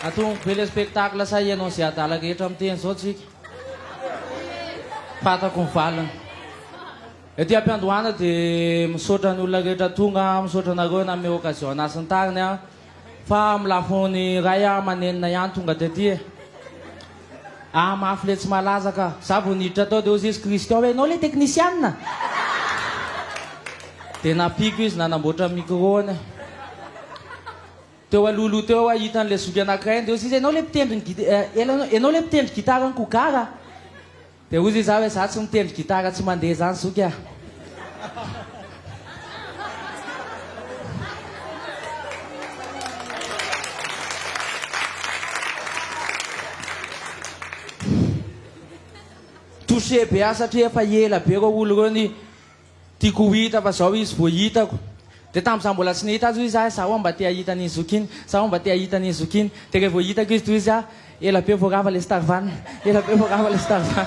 Atong telespectacle sa ianao sy adala rehetra amin'ny teny zao tsika. Fatako ny valiny. Ety am-piandohana dia misaotra ny olona rehetra tonga, misaotra anareo na ame occasion anasin'ny tariny a. Fa milafony ray a manenina ihany tonga tetỳ. Mafy le tsy malaza ka. Za vao niditra tao dia Jésus Christ ao hoe enao le technicienne. Dia napiko izy nanamboatra micro-ny. Teo alohaloha teo hitan'le zoky anankiray dia izy enao le mpitendry gitara ny kogara. Dia ozy za hoe za tsy mitendry gitara tsy mandeha zany zoky a. Touché be satria efa ela be reo olo reo ny tiako ho hita fa zao izy vao hitako. Dia tamin'izaho mbola tsy nahita azy izy zaho mba te hahita an'iny zoky iny, zaho mba te hahita an'iny zoky iny. Dia rehefa hitako izy toy izy ela be voarava le star van, ela be voarava le star van.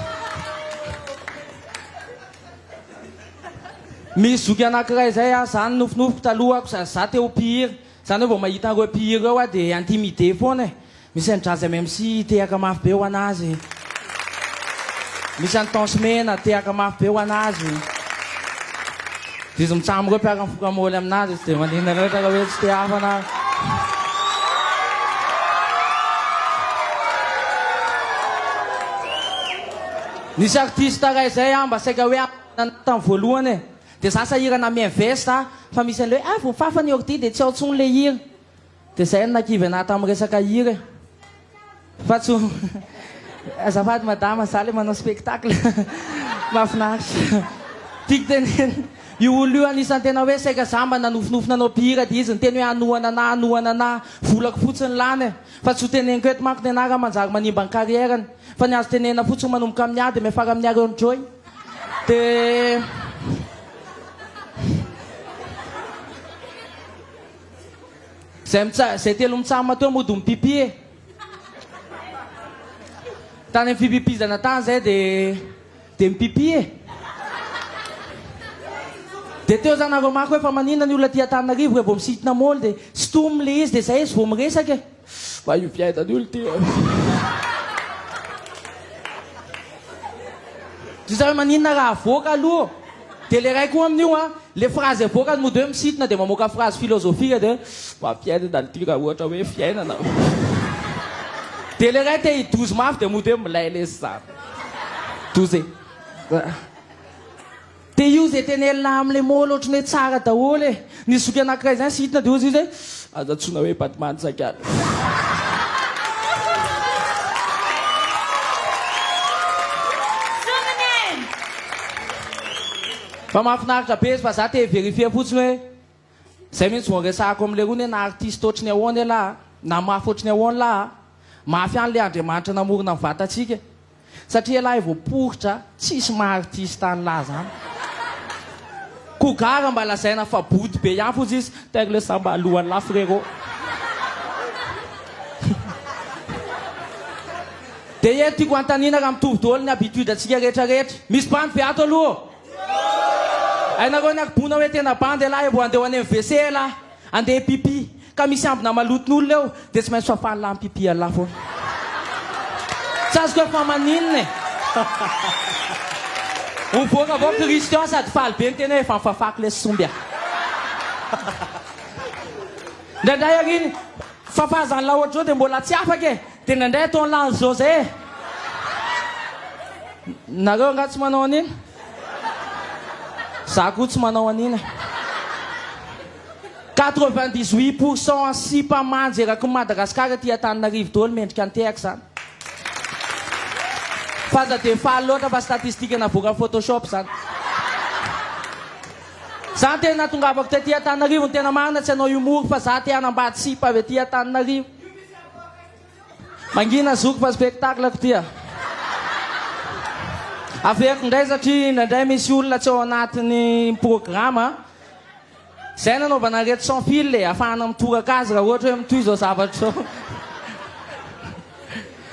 Misy zoky anankiray zay zany nofinofiko talohako za teo mpihira. Zany hoe vao mahita an'ireo mpihira eo dia intimidé foana e. Misy andraza MC tehaka mafy be ho anazy. Misy antansomena tehaka mafy be ho anazy. Dia izy mitsamo reo mpiaraka mifokamoly aminazy dia manina rehetra raha hoe tsy te hafana. Nisy artiste ray zay mba saika hoe tamin'ny voalohany e. Dia za sahirana miinvest fa misy an'le hoe vao fafany ordi dia tsy ao tsony le hira. Dia zay no nakivy anahy tamin'ny resaka hira e. Fa tsy azafady madama za le manao spectacle. Mahafinaritra. Tiako tenena io olo io anisan'ny tena hoe saika za mba nanofinofy nanao mpihira dia izy ny teny hoe anohana ana volako fotsiny lany e. Fa tsy ho teneniko eto manko tena raha manjary manimba ny carrièrany. Fa ny azo tenena fotsiny manomboka amin'ny ady miafara amin'ny Aaron Joy. Dia zay telo mitsama teo mody mipipi e. Tany amin'ny fipipizana tany zay dia mipipi e. Dia teo zany nareo mako hoe fa maninona ny olona tia Antananarivo rehefa vao misitina moly dia stominy le izy dia zay izy vao miresaka e. Fa io fiaidany olo ty. Tsy za hoe maninona raha avoaka aloha. Dia le ray koa amin'io le phrase avoaka mody hoe misitina dia mamoaka phrase filozofika dia fiainana ty raha ohatra hoe fiainana. Dia le ray te hidozy mafy dia mody hoe milay lesy zany. Dozy dia io zay tenelina amin'le moly ohatrany hoe tsara daholo e. Nisy zoky anankiray zany sitina dia ozy izy hoe aza tsona hoe Batman sakana. Fa mahafinaritra be izy fa za te verifie fotsiny hoe zay mihitsy vao resahako amin'le rony na artiste ohatrany ahoana alahy na mafy ohatrany ahoana lahy mafy ihany le Andriamanitra namorona ny vatantsika. Satria lahy vao poritra tsisy maha-artiste any lahy zany. Kogara mba lazaina fa body be ihany fotsy izy tegna le samba alohan'ny la frérot. Dia eto tiako antanina raha mitovy daholo ny habitude antsika rehetrarehetra. Misy bandy be ato aloha. Ainareo ny akibona hoe tena bandy lahy vao andeha ho any amin'ny WC lahy andeha pipi ka misy ambina maloton'olona eo dia tsy maintsy fafany lahy pipi alahy foana. Tsy azoko hoe fa maninona e. Mivoaka avao Christian sady faly be ny tena hoe fa mifafako le sombia. Ndraindray ariny fafazany laha ohatry zao dia mbola tsy afaka e. Dia ndraindray ataony lany zao zay e. Nareo nga tsy manao an'iny? Za koa tsy manao an'iny. 98% sipa manjeraky Madagasikara ty Antananarivo daholo mendrika antehaka zany. Faza dia faly loatra fa statistika navoaka amin'ny Photoshop zany. Zany tena tongavako ty Antananarivo ny tena marina tsy hanao humour fa za te hanambady sipa avy ty Antananarivo. Mangina zoko fa spectacle-ko tia. Averiko ndray satria ndraindray misy olona tsy ao anatin'ny programme. Zay nanaovana reto sans fil le ahafahana mitoraka azy raha ohatra hoe mitoy izao zavatra zao.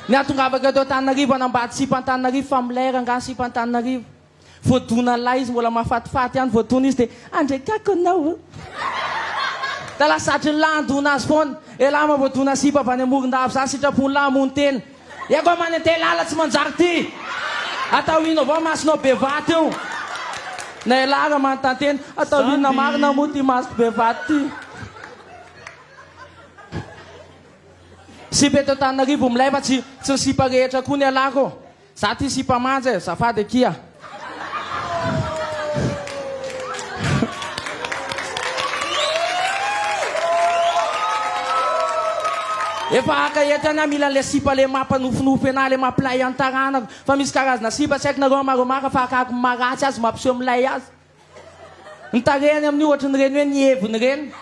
Ny atongavaka eto Antananarivo hanambady sipa Antananarivo fa milera nga sipa Antananarivo. Voadona lahy izy mbola mahafatifaty ihany voadona izy dia andray kako anao. da lasatry ny landona azy foana elahy mavadona sipa avy any amoron-dafy za sitrapony lahy mony tena iako manentely lala tsy manjary ty atao ino avao masinao bevaty io na elahy raha manontanteny atao inona marina moa ty masoko bevaty ty sipa eto Antananarivo milay fa tsy sipa rehetra koa ny alako za ty sipa manja zafady akia efa aka etana mila le sipa le mampanofinofy ena le mampilay an-taranako fa misy karazana sipa tsy haiko nareo maromaro fa akako maratsy azy mampiseho milay azy ny tareny amin'ny ohatra ny reny hoe nievony reny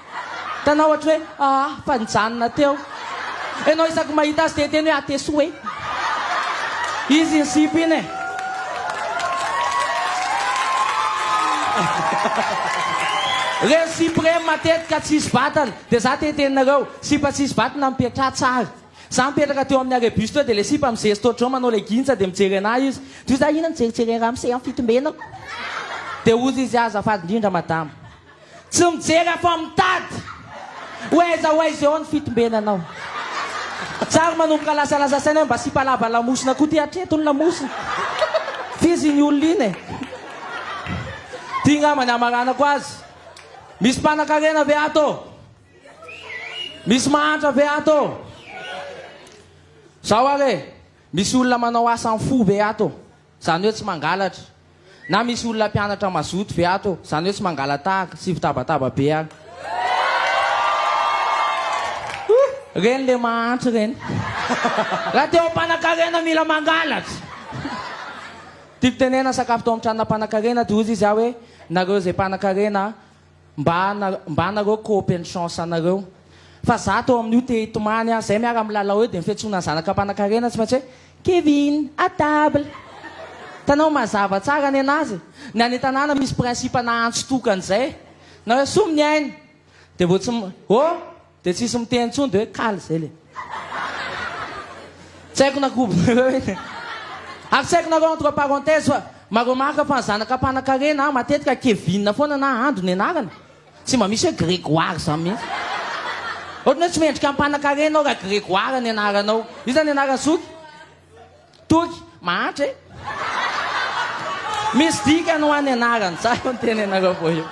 tanao ohatra hoe fa nijanona teo enao isaky mahita azy te teny hoe ateso e izy ny sipa iny re sipa re matetika tsisy vatana dia za teteninareo sipa tsisy vatana mipetra tsara za mipetraka teo amin'ny arébus teo dia le sipa mizestotrao manao le ginsa dia mijery anahy izy toy za ina mijerijeriera amin'sey amin'ny fitombenako dia ozy izy azafady indrindra madama tsy mijery fa mitady oaiza oaiza eo ny fitombenanao tsary manomboka lasalasa saina mba sipa lava lamosina koa ty atreto ny lamosina fizy ny olona iny ty ngamany amaranako azy misy mpanan-karena ve ato misy mahantra ve ato zao are misy olona manao asa fo ve ato zany hoe tsy mangalatra na misy olona mpianatra mazoto ve ato zany hoe tsy mangalatahaka sy fitabataba be ary reny le mahantra reny raha teo mpanan-karena mila mangalatra tiako tenena sakafo tao amin'ny tranona mpanan-karena dia ozy izy aho hoe nareo zay mpanan-karena mba nareo copy ny chance anareo fa za tao amin'io te hitomany a zay miara milalao eo dia mifetsona ny zanaka mpanan-karena tsy maintsy hoe Kevin à table tanao mazava tsara ny anazy ny any tanàna misy principe nahandro tokan'izay na hoe sominy ainy dia vo tsy dia tsisy miteny tsony dia hoe kaly zay le tsy haiko nakobonareo eny ary tsy haiko nareo entre parenthèse fa maromaka fa ny zanaka mpanan-karena matetika Kevin foana na ando ny anarana tsy mba misy hoe Grégoire zany mihitsy ohatry hoe tsy mendrika mpanan-karena ao raha Grégoire ny anaranao io zany anarana soky toky mahantra e misy dika no any anarana za eo ny teny anareo vo io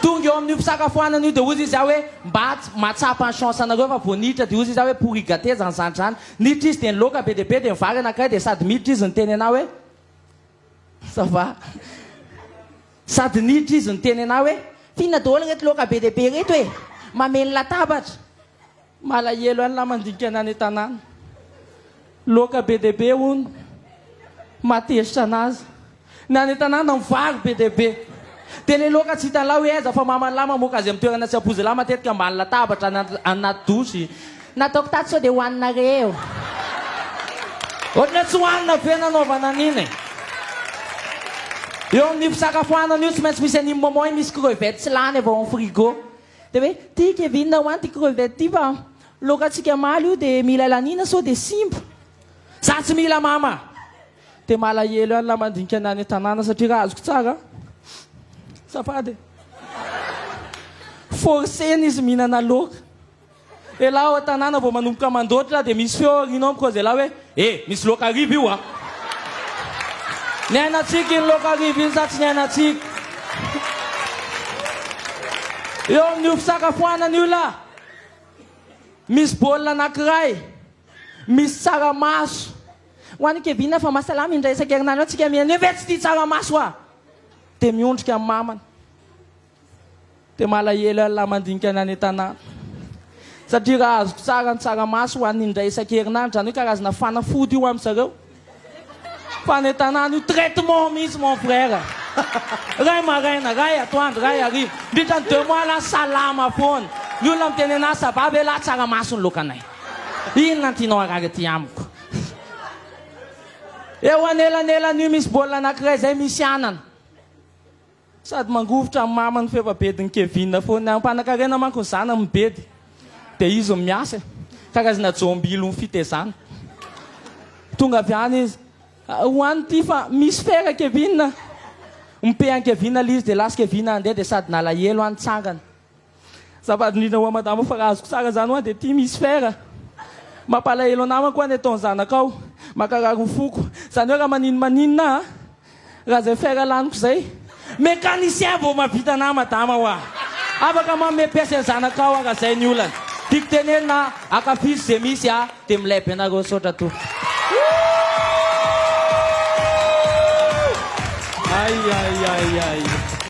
tonga eo amin'io fisakafoanana io dia ozy izy aho hoe mba matsapa ny chance anareo fa vo niditra dia ozy izy aho hoe pourri gâté zany zany niditra izy dia ny loka be dia be dia mivary anankiray dia sady miditra izy ny teny anah hoe ça va sady niditra izy ny teny anah hoe fina daholo reto loka be dia be reto hoe mameny latabatra malahelo any lahy mandinika anany tanàna loka be dia be hono matezitra anazy ny any tanàna mivary be dia be dia le loka tsy hitan'lahy hoe aiza fa mamanylahy mamoaka azy amin'ny toerana tsy ampozy lahy matetika ambany latabatra anaty dosy nataoko tato sao dia hoaninareo ohatry hoe tsy hoanina ve nanaovana an'iny eo amin'ny fisakafoanana io tsy maintsy misy an'iny moment iny misy crevette tsy lany avao amin'ny frigo dia hoe ty Kevin hoany ty crevette ty fa lokatsika maly io dia mila lanina sao dia simba za tsy mila mama dia malahelo any lahy mandinika anany tanàna satria raha azoko tsara safady forcena izy mihinana loka elahy ao an-tanàna vao manomboka mandoatra dia misy feo rinao amikozy elahy hoe misy loka arivo io a ny ainatsika iny loka arivo iny sa tsy ny ainatsika eo amin'io fisakafoanana io lahy misy baolina anankiray misy tsaramaso ho any Kevin fa mahasalama indray isan-kerinandro atsika mihany hoe tsy tia tsaramaso a dia miondrika amin'ny mamana dia malahelo lahy mandinika anany tanàna satria raha azoko tsara ny tsaramaso ho an'ny indray isan-kerinandro zany hoe karazana fanafody io amin'ny zareo fa ny tanàna io traitement mihitsy mon frère ray maraina ray atoandro ray arivo ndritra ny 2 mois la salama foana ny olona miteny anazy savavy hoe lahy tsaramaso ny lokanay inona ntianao araga ty amiko eo anelanelany misy baolina anankiray zay misy anana sady mangovotra amin'ny mamany fefabediny Kevin foana mpanan-karena manko ny zana mibedy dia izy miasa karazana jombilo ny fitezana tonga avy any izy hoany ty fa misy fera Kevin mipehan Kevin le izy dia lasa Kevin andeha dia sady nalahelo any tsangana Zava-drindrina ho madama fa azoko tsara zany ho dia tia misy fera mampalahelo anamako any ataony zanakao makarary foko zany hoe raha maninina raha zay fera laniko zay mécanicien vao mahavita ana madama ho afaka mamepesa ny zanakao raha zay ny olana tiako tenenina akafizo zay misy dia milay be anareo sotra to ay